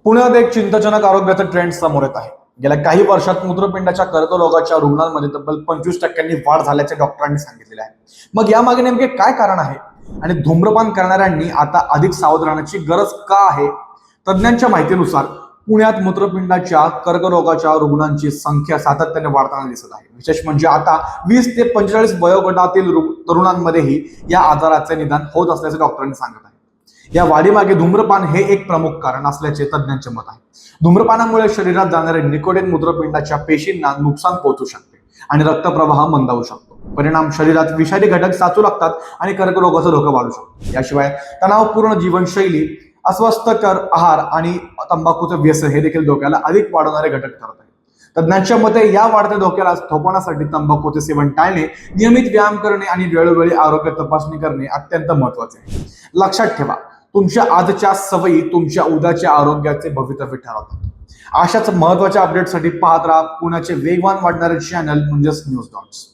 पुण्यात एक चिंताजनक आरोग्याचा ट्रेंड समोर येत आहे. गेल्या काही वर्षात मूत्रपिंडाच्या कर्करोगाच्या रुग्णांमध्ये तब्बल 25% वाढ झाल्याचे डॉक्टरांनी सांगितलेले आहे. मग यामागे नेमके काय कारण आहे आणि धूम्रपान करणाऱ्यांनी आता अधिक सावध राहण्याची गरज का आहे? तज्ज्ञांच्या माहितीनुसार पुण्यात मूत्रपिंडाच्या कर्करोगाच्या रुग्णांची संख्या सातत्याने वाढताना दिसत आहे. विशेष म्हणजे आता 20 ते 45 वयोगटातील तरुणांमध्येही या आजाराचे निदान होत असल्याचे डॉक्टरांनी सांगत आहे. या वाढीमागे धूम्रपान हे एक प्रमुख कारण असल्याचे तज्ज्ञांचे मत आहे. धूम्रपानामुळे शरीरात जाणारे निकोटीन मूत्रपिंडाच्या पेशींना नुकसान पोहोचू शकते आणि रक्तप्रवाह मंदावू शकतो. परिणाम शरीरात विषारी घटक साचू लागतात आणि कर्करोगाचा धोका वाढू शकतो. याशिवाय तणावपूर्ण जीवनशैली, अस्वस्थकर आहार आणि तंबाखूचं व्यसन हे देखील धोक्याला अधिक वाढवणारे घटक ठरत आहेत. तज्ज्ञांच्या मते या वाढत्या धोक्याला थोपवण्यासाठी तंबाखूचे सेवन टाळणे, नियमित व्यायाम करणे आणि वेळोवेळी आरोग्य तपासणी करणे अत्यंत महत्वाचे आहे. लक्षात ठेवा, तुमच्या आजच्या सवयी तुमच्या उद्याच्या आरोग्याचे भवितव्य ठरवतात. अशाच महत्वाच्या अपडेटसाठी पाहत राहा पुण्याचे वेगवान वाढणारे चॅनल म्हणजेच न्यूज डॉट्स.